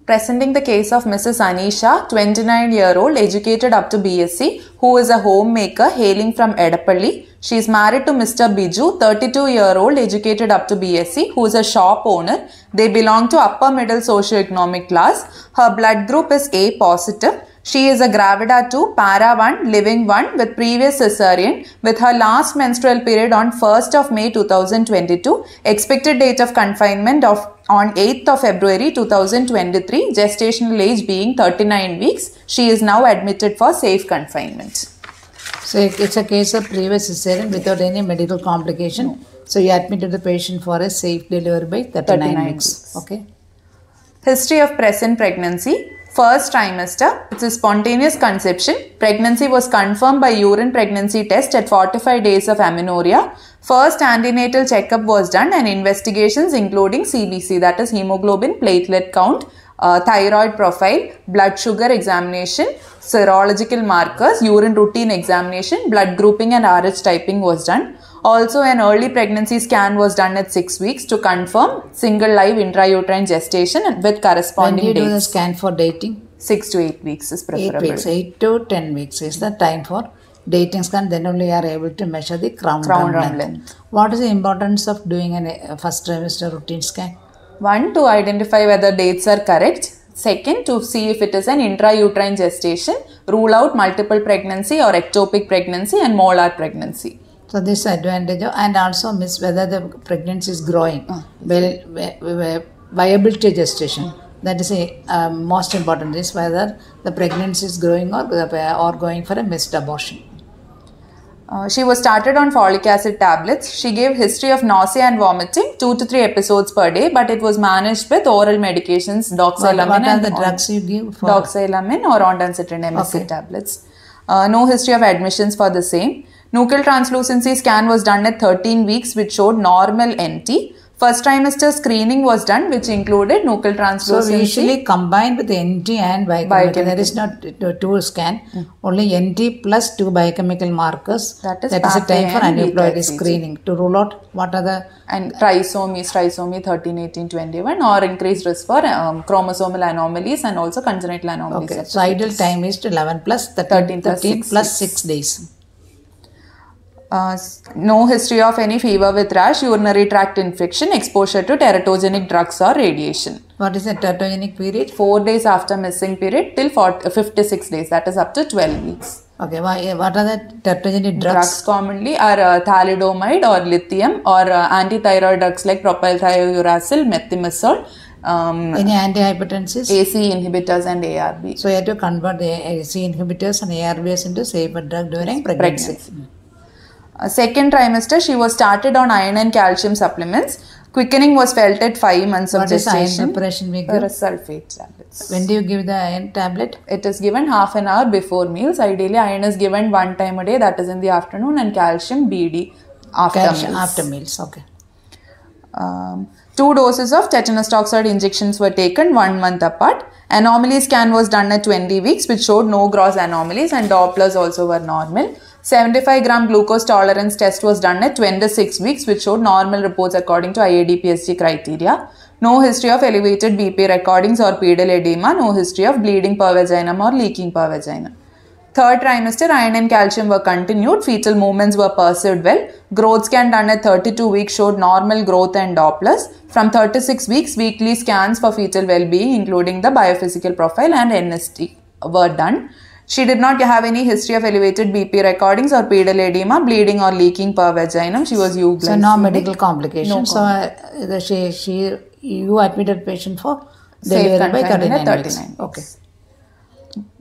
Presenting the case of Mrs. Anisha, 29-year-old, educated up to BSc, who is a homemaker hailing from Edapalli. She is married to Mr. Biju, 32-year-old, educated up to BSc, who is a shop owner. They belong to upper middle socio-economic class. Her blood group is A positive. She is a gravida 2, para 1, living 1 with previous cesarean with her last menstrual period on 1st of May 2022. Expected date of confinement on 8th of February 2023. Gestational age being 39 weeks. She is now admitted for safe confinement. So it's a case of previous cesarean without any medical complication. No. So you admitted the patient for a safe delivery by 39 weeks. Okay. History of present pregnancy. First trimester, it's a spontaneous conception. Pregnancy was confirmed by urine pregnancy test at 45 days of amenorrhea. First antenatal checkup was done and investigations including CBC, that is hemoglobin, platelet count, thyroid profile, blood sugar examination, serological markers, urine routine examination, blood grouping and RH typing was done. Also, an early pregnancy scan was done at 6 weeks to confirm single live intrauterine gestation and with corresponding dates. When do you do the scan for dating? 6 to 8 weeks is preferable. 8 weeks, 8 to 10 weeks is the time for dating scan. Then only you are able to measure the crown drum length. What is the importance of doing a first trimester routine scan? 1, to identify whether dates are correct. Second, to see if it is an intrauterine gestation, rule out multiple pregnancy or ectopic pregnancy and molar pregnancy. So this advantage and also miss whether the pregnancy is growing, viability gestation. That is a most important is whether the pregnancy is growing or going for a missed abortion. She was started on folic acid tablets. She gave history of nausea and vomiting 2 to 3 episodes per day, but it was managed with oral medications, doxylamine. What are the drugs you give for? Doxylamine or ondansetron MSC tablets. No history of admissions for the same. Nuchal translucency scan was done at 13 weeks which showed normal NT. First trimester screening was done which included nuchal translucency. So we usually combine with NT and biochemical. There is not two scan, only NT plus 2 biochemical markers. That is a time for aneuploidy screening to rule out what are the... And trisomy 13, 18, 21 or increased risk for chromosomal anomalies and also congenital anomalies. Okay, so ideal time is to 11 plus 13 plus 6 days. No history of any fever with rash, urinary tract infection, exposure to teratogenic drugs or radiation. What is the teratogenic period? 4 days after missing period till 56 days, that is up to 12 weeks. Okay, what are the teratogenic drugs? Drugs commonly are thalidomide or lithium or antithyroid drugs like propylthiouracil, methimazole. Any antihypertensives? AC inhibitors and ARB. So you have to convert the AC inhibitors and ARBs into safer drug during pregnancy. Second trimester, she was started on iron and calcium supplements. Quickening was felt at 5 months of gestation. What is iron preparation we give? Sulfate tablets. When do you give the iron tablet? It is given half an hour before meals. Ideally, iron is given 1 time a day, that is in the afternoon, and calcium BD after meals. Okay. 2 doses of tetanus toxoid injections were taken 1 month apart. Anomaly scan was done at 20 weeks which showed no gross anomalies and Dopplers also were normal. 75 gram glucose tolerance test was done at 26 weeks which showed normal reports according to IAD-PSG criteria. No history of elevated BP recordings or pedal edema. No history of bleeding per vaginum or leaking per vagina. Third trimester, iron and calcium were continued. Fetal movements were pursued well. Growth scan done at 32 weeks showed normal growth and Dopplers. From 36 weeks, weekly scans for fetal well-being including the biophysical profile and NST were done. She did not have any history of elevated BP recordings or pedal edema, bleeding or leaking per vaginum. She was euglycemic. So no medical complications. No you admitted patient for delivery by 39 weeks. Okay.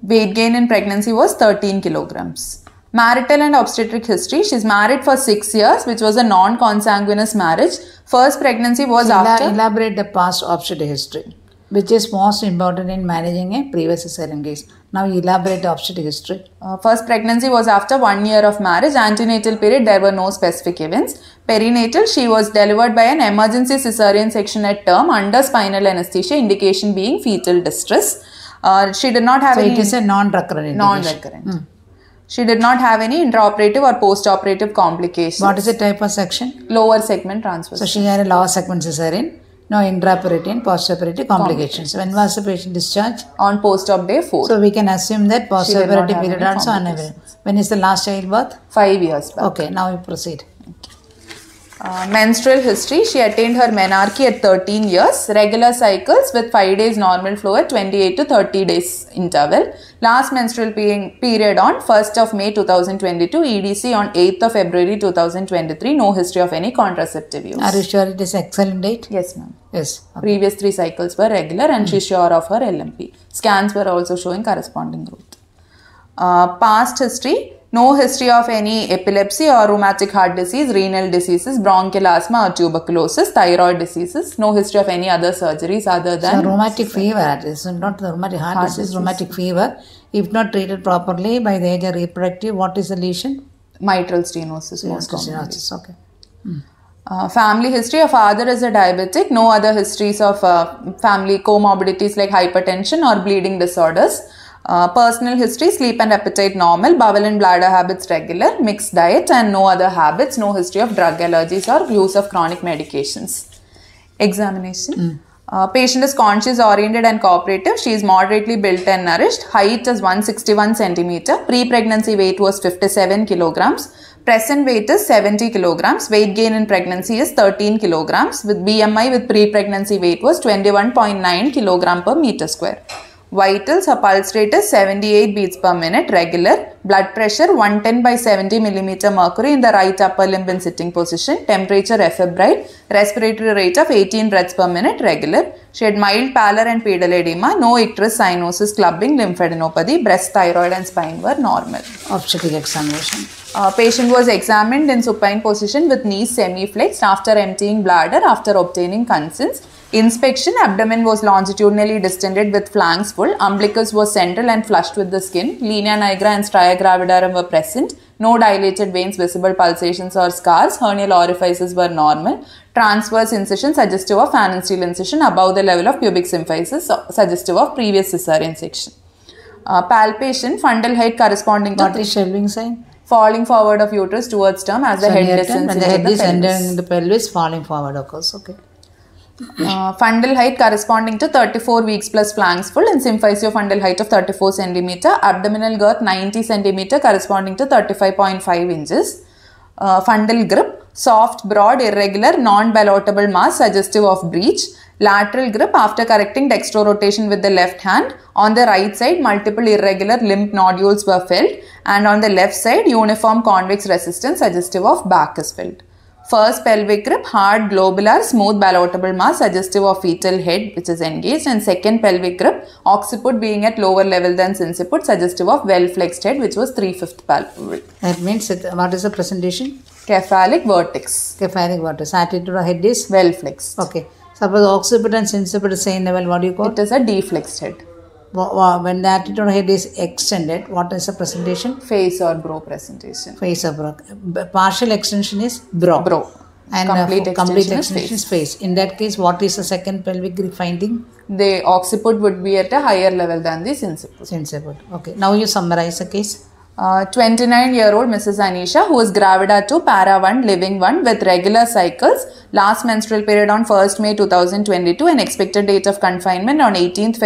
Weight gain in pregnancy was 13 kilograms. Marital and obstetric history. She is married for 6 years, which was a non-consanguineous marriage. First pregnancy was after... Elaborate the past obstetric history, which is most important in managing a previous cesarean case. Now elaborate the obstetric history. First pregnancy was after 1 year of marriage. Antenatal period, there were no specific events. Perinatal, she was delivered by an emergency cesarean section at term under spinal anesthesia, indication being fetal distress. She did not have any... So it is a non-recurrent. Non-recurrent. She did not have any intraoperative or postoperative complications. What is the type of section? Lower segment transverse. So she had a lower segment cesarean. No intraoperative, postoperative complications. When was the patient discharged? On post-op day 4. So we can assume that postoperative period also unavailable. When is the last childbirth? 5 years back. Okay, now we proceed. Menstrual history. She attained her menarche at 13 years. Regular cycles with 5 days normal flow at 28 to 30 days interval. Last menstrual period on 1st of May 2022. EDC on 8th of February 2023. No history of any contraceptive use. Are you sure it is excellent date? Yes, ma'am. Yes. Okay. Previous 3 cycles were regular and she's sure of her LMP. Scans were also showing corresponding growth. Past history. No history of any epilepsy or rheumatic heart disease, renal diseases, bronchial asthma or tuberculosis, thyroid diseases. No history of any other surgeries other than... So rheumatic fever, this is not the rheumatic heart disease, rheumatic fever. If not treated properly by the age of reproductive, what is the lesion? Mitral stenosis. Mitral stenosis, okay. Family history. A father is a diabetic. No other histories of family comorbidities like hypertension or bleeding disorders. Personal history, sleep and appetite normal, bowel and bladder habits regular, mixed diet and no other habits, no history of drug allergies or use of chronic medications. Examination. Patient is conscious, oriented and cooperative. She is moderately built and nourished. Height is 161 cm. Pre-pregnancy weight was 57 kilograms. Present weight is 70 kilograms. Weight gain in pregnancy is 13 kilograms. With BMI with pre-pregnancy weight was 21.9 kilogram per meter square. Vitals, her pulse rate is 78 beats per minute, regular. Blood pressure 110 by 70 mm mercury in the right upper limb in sitting position. Temperature efebrile. Respiratory rate of 18 breaths per minute, regular. She had mild pallor and pedal edema. No icterus, cyanosis, clubbing, lymphadenopathy. Breast, thyroid and spine were normal. Obstetric examination. Patient was examined in supine position with knees semi-flexed after emptying bladder after obtaining consents. Inspection, abdomen was longitudinally distended with flanks full. Umbilicus was central and flushed with the skin. Linea nigra and stria gravidarum were present. No dilated veins, visible pulsations or scars. Hernial orifices were normal. Transverse incision suggestive of phalansteal incision above the level of pubic symphysis, suggestive of previous cesarean section. Palpation, fundal height corresponding to... What is shelving sign? Falling forward of uterus towards term as the head descends into the pelvis. When the head is entering the pelvis, falling forward occurs. Okay. Fundal height corresponding to 34 weeks plus flanks full and symphysiofundal height of 34 cm. Abdominal girth 90 cm corresponding to 35.5 inches. Fundal grip, soft, broad, irregular, non-ballotable mass suggestive of breech. Lateral grip after correcting dextrorotation with the left hand. On the right side, multiple irregular lymph nodules were felt, and on the left side, uniform convex resistance suggestive of back is felt. First pelvic grip, hard, globular, smooth ballotable mass suggestive of fetal head which is engaged, and second pelvic grip, occiput being at lower level than sinciput suggestive of well flexed head which was 3/5 palpable. That means what is the presentation? Cephalic vertex. Cephalic vertex. Attitude of head is? Well flexed. Okay. Suppose occiput and sinciput is same level, what do you call? It is a deflexed head. When the attitude of head is extended, what is the presentation? Face or brow presentation. Face or brow. Partial extension is brow. Brow. And complete extension is face. In that case, what is the second pelvic grip finding? The occiput would be at a higher level than the sinciput. Sinciput. Okay. Now you summarize the case. 29-year-old Mrs. Anisha, who is gravida 2, para 1, living 1 with regular cycles, last menstrual period on 1st May 2022 and expected date of confinement on 8th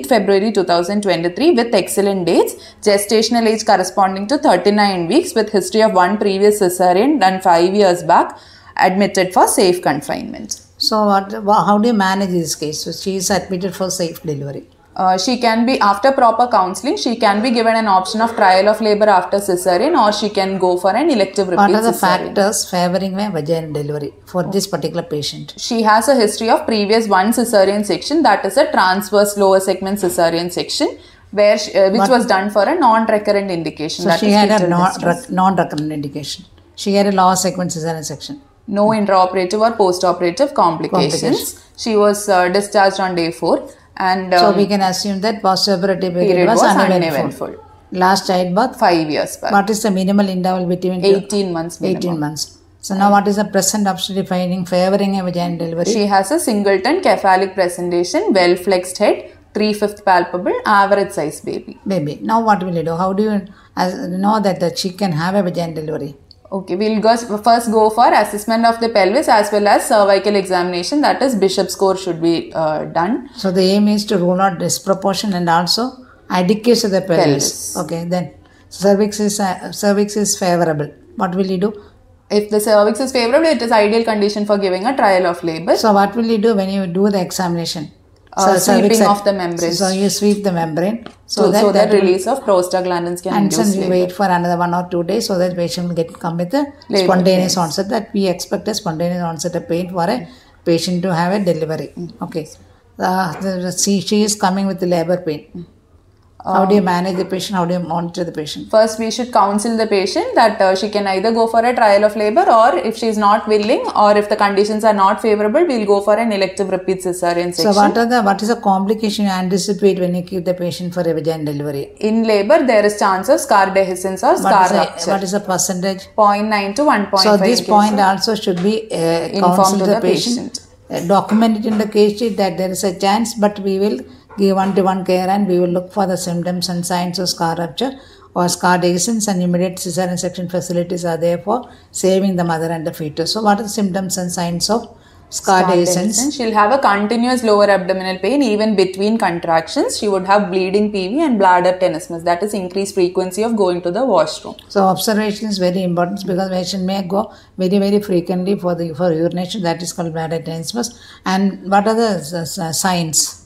February 2023 with excellent dates, gestational age corresponding to 39 weeks with history of 1 previous cesarean done 5 years back, admitted for safe confinement. So how do you manage this case? So she is admitted for safe delivery. She can be, after proper counselling, she can be given an option of trial of labour after cesarean, or she can go for an elective repeat cesarean. What are the factors favouring a vaginal delivery for this particular patient? She has a history of previous 1 cesarean section, that is a transverse lower segment cesarean section, where which was done for a non-recurrent indication. So she had a non-recurrent indication. She had a lower segment cesarean section. No intraoperative or post-operative complications. She was discharged on day 4. And so we can assume that postoperative period was uneventful. Last childbirth? 5 years back. What is the minimal interval between? 18 months minimum. 18 months. So now what is the present obstetric finding favouring a vaginal delivery? She has a singleton cephalic presentation, well flexed head, 3/5 palpable, average size baby. Now what will you do? How do you know that she can have a vaginal delivery? Okay, we'll first go for assessment of the pelvis as well as cervical examination. That is, Bishop score should be done. So the aim is to rule out disproportion and also adequacy of the pelvis. Okay, then cervix is favorable. What will you do? If the cervix is favorable, it is ideal condition for giving a trial of labor. So what will you do when you do the examination? Sweeping of the membrane. So you sweep the membrane so that release of prostaglandins can induce labor. And labor. You wait for another 1 or 2 days so that the patient will come with a spontaneous onset. That we expect a spontaneous onset of pain for a patient to have a delivery. Okay. She is coming with the labor pain. How do you manage the patient? How do you monitor the patient? First, we should counsel the patient that she can either go for a trial of labor, or if she is not willing, or if the conditions are not favorable, we'll go for an elective repeat cesarean section. So what is the complication you anticipate when you keep the patient for a vaginal delivery? In labor, there is chance of scar dehiscence or scar rupture. What is the percentage? 0.9 to 1.5. So this point also should be informed to the patient. Document it in the case sheet that there is a chance, but we will give one-to-one care and we will look for the symptoms and signs of scar rupture or scar dehiscence, and immediate cesarean section facilities are there for saving the mother and the fetus. So what are the symptoms and signs of scar dehiscence? She'll have a continuous lower abdominal pain even between contractions. She would have bleeding PV and bladder tenesmus, that is increased frequency of going to the washroom. So observation is very important because patient may go very, very frequently for urination, that is called bladder tenesmus. And what are the signs?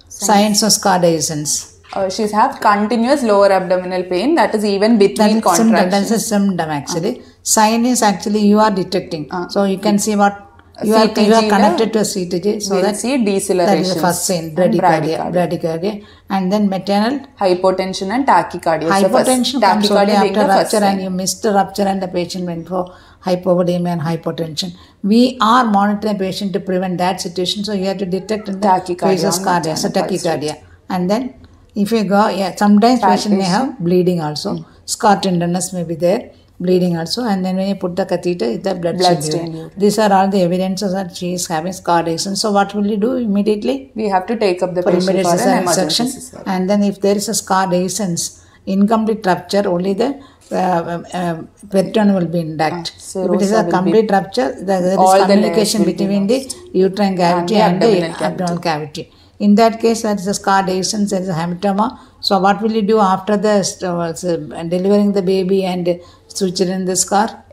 Signs of scar dehiscence. She's have continuous lower abdominal pain, that is even between contractions. That's a symptom actually. Sign is actually you are detecting. So you can see what you are connected to a CTG. So we'll see deceleration. That is the first sign, bradycardia. And then maternal hypotension and tachycardia. Hypotension comes only after rupture, and you missed the rupture and the patient went for hypovolemia and hypotension. We are monitoring the patient to prevent that situation. So you have to detect in the tachycardia. So tachycardia. And then if you go, sometimes patient may have bleeding also. Scar tenderness may be there. Bleeding also, and then when you put the catheter, the blood stain. These are all the evidences that she is having scar dehiscence. So what will you do immediately? We have to take up the patient for an emergency section. And then if there is a scar dehiscence, incomplete rupture, only the peritoneum will be intact. If it is a complete rupture, there is communication between the uterine cavity and the abdominal cavity. In that case, there is a scar dehiscence, there is a hematoma. So what will you do after the delivering the baby and suturing the scar?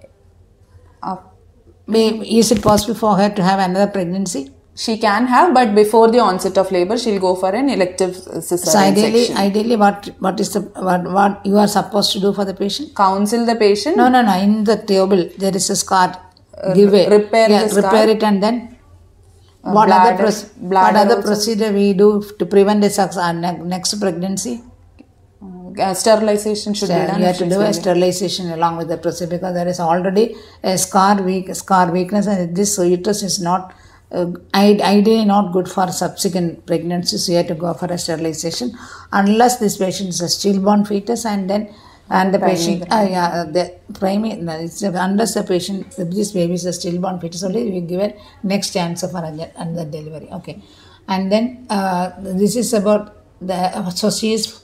Is it possible for her to have another pregnancy? She can have, but before the onset of labor, she'll go for an elective cesarean section. Ideally, what you are supposed to do for the patient? Counsel the patient. No. In the table, there is a scar. Repair it, and then what other procedure we do to prevent the next pregnancy? Sterilization should be done. You have to do a sterilization along with the procedure because there is already a scar weakness, and this uterus is not ideally not good for subsequent pregnancies. So you have to go for a sterilization unless this patient is a stillborn fetus, and the patient unless the patient, this baby is a stillborn fetus, only we give a next chance of another delivery. Okay, and then this is about so she is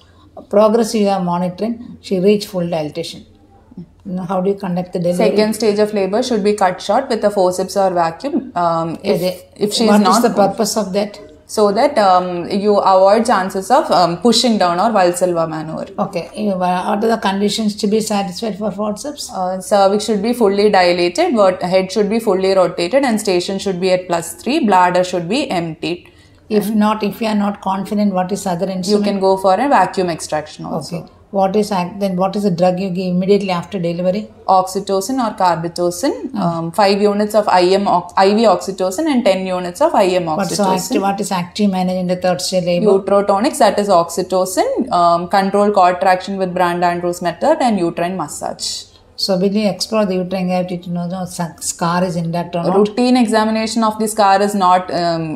progress you are monitoring. She reached full dilatation. How do you conduct the delivery? Second stage of labor should be cut short with a forceps or vacuum. If she is not, what is the purpose of that? So that you avoid chances of pushing down or Valsalva maneuver. Okay. What are the conditions to be satisfied for forceps? Cervix should be fully dilated, head should be fully rotated, and station should be at +3. Bladder should be emptied. If you are not confident, what is other instrument? You can go for a vacuum extraction also. Okay. What is the drug you give immediately after delivery? Oxytocin or carbetocin. 5 units of IV oxytocin and 10 units of IM oxytocin. What is active managed in the third stage labor? Uterotonics, that is oxytocin. Control cord traction with Brand-Andrews method, and uterine massage. So will you explore the uterine cavity to know the scar is intact or not? Routine examination of the scar is not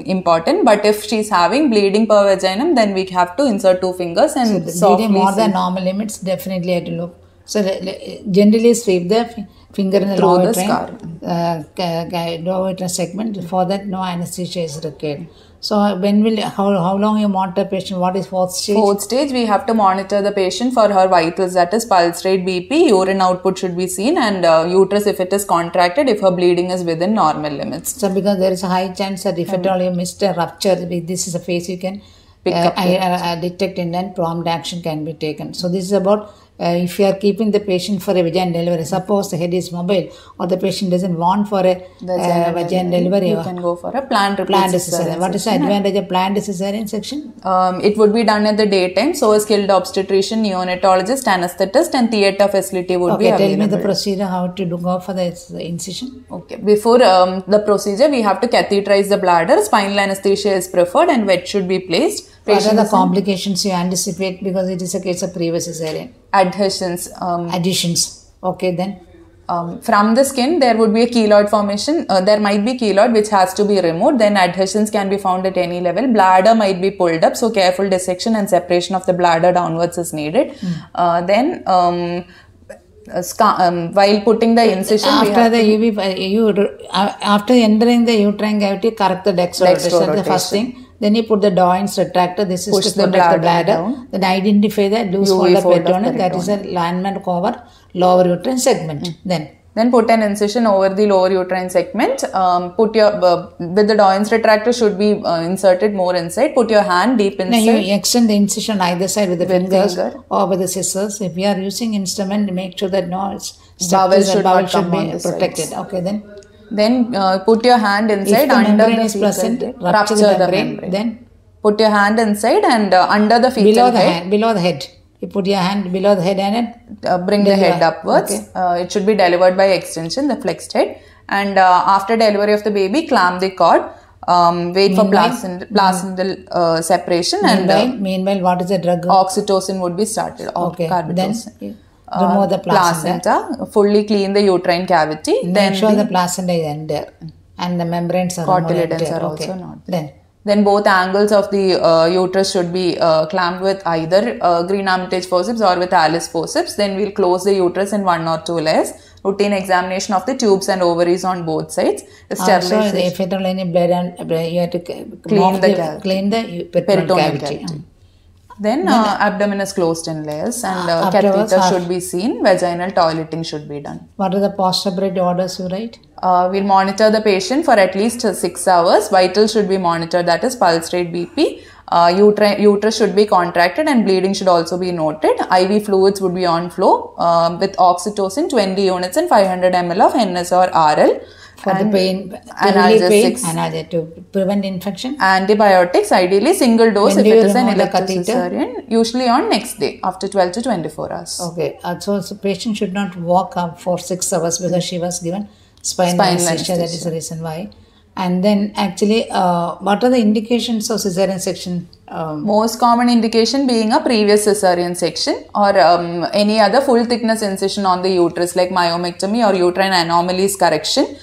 important, but if she is having bleeding per vaginum, then we have to insert 2 fingers and bleeding more than normal limits, definitely have to look. So generally sweep the finger in the lower uterine segment. For that, no anesthesia is required. So how long you monitor patient? What is fourth stage? Fourth stage, we have to monitor the patient for her vitals, that is pulse rate, BP, urine output should be seen, and uterus if it is contracted, if her bleeding is within normal limits. So because there is a high chance that if at all you missed a rupture, this is a phase you can detect in and prompt action can be taken. So this is about if you are keeping the patient for a vaginal delivery. Suppose the head is mobile or the patient doesn't want for a vaginal delivery. You can go for a planned cesarean. What is the advantage of planned cesarean section? It would be done at the daytime, so a skilled obstetrician, neonatologist, anesthetist and theatre facility would be available. Tell me the procedure, how to go for the incision. Okay, before the procedure, we have to catheterize the bladder, spinal anesthesia is preferred and wet should be placed. What are the complications you anticipate because it is a case of previous cesarean? Adhesions. Adhesions. Okay, then. From the skin, there would be a keloid formation. There might be keloid which has to be removed. Then adhesions can be found at any level. Bladder might be pulled up. So careful dissection and separation of the bladder downwards is needed. Then while putting the incision, after entering the uterine cavity, correct the dextro rotation. The first thing. Then you put the Doyne's retractor. This is to protect the bladder. Then identify the loose fold of peritoneum. That is a landmark over lower uterine segment. Then put an incision over the lower uterine segment. Put your with the Doyne's retractor should be inserted more inside. Put your hand deep inside. Now you extend the incision either side with the fingers or with the scissors. If you are using instrument, make sure that bowel should be protected. Okay, then put your hand inside. If the membrane is present, rupture the membrane. Then put your hand inside and under the fetal head. Below the head. You put your hand below the head and bring the head upwards. Okay. It should be delivered by extension, the flexed head. And after delivery of the baby, clamp the cord. Wait for placental separation. Meanwhile, what is the drug? Oxytocin would be started. Okay. Then remove the placenta. Fully clean the uterine cavity. Make sure the placenta is under and the membranes are cotyledons are also not. Then both angles of the uterus should be clamped with either green armitage forceps or with Alice forceps. Then we'll close the uterus in 1 or 2 layers. Routine examination of the tubes and ovaries on both sides. Also, if at all any blood and you have to clean the peritoneal cavity. Then abdomen is closed in layers and catheter should be seen. Vaginal toileting should be done. What are the post-operative orders you write? We'll monitor the patient for at least 6 hours. Vitals should be monitored, that is pulse rate, BP. Uterus should be contracted and bleeding should also be noted. IV fluids would be on flow with oxytocin 20 units and 500 ml of NS or RL. For the pain, to prevent infection. Antibiotics, ideally single dose if it is an electrocesarean, usually on next day after 12 to 24 hours. Okay, so the patient should not walk up for 6 hours because she was given spinal anesthesia. That is the reason why. And then actually, what are the indications of cesarean section? Most common indication being a previous cesarean section or any other full thickness incision on the uterus like myomectomy or uterine anomalies correction.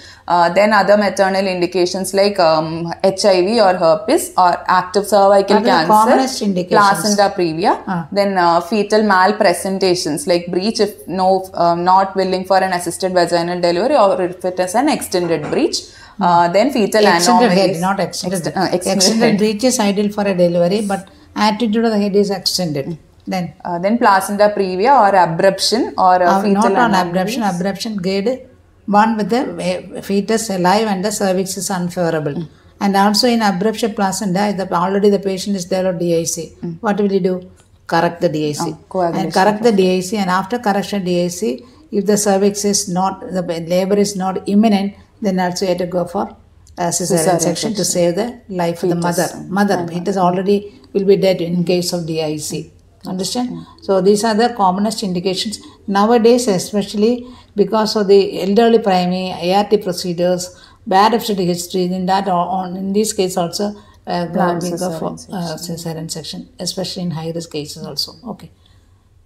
Then other maternal indications like HIV or herpes or active cervical cancer, placenta previa. Then fetal malpresentations like breech if not willing for an assisted vaginal delivery or if it is an extended breech. Then fetal extended anomalies. Head, not extended. Extended breech is ideal for a delivery, but attitude of the head is extended. Then placenta previa or abruption or fetal not on abruption. Abruption grade 1 with the fetus alive and the cervix is unfavorable. And also in abruption placenta, already the patient is there on DIC. What will you do? Correct the DIC. And correct the DIC, and after correction DIC, if the cervix is not, the labor is not imminent, then also you have to go for cesarean section to save the life of the mother. Fetus already will be dead in case of DIC. Understand? So these are the commonest indications nowadays, especially because of the elderly primary ART procedures, bad obstetric history. In this case also we go for cesarean section, especially in high risk cases also. Okay.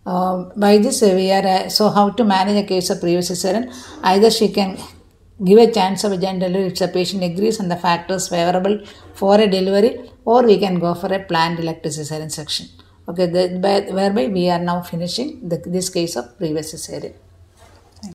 By this we are so how to manage a case of previous cesarean? Either she can give a chance of vaginal delivery if the patient agrees and the factors favorable for a delivery, or we can go for a planned elective cesarean section. Okay, whereby we are now finishing this case of previous cesarean.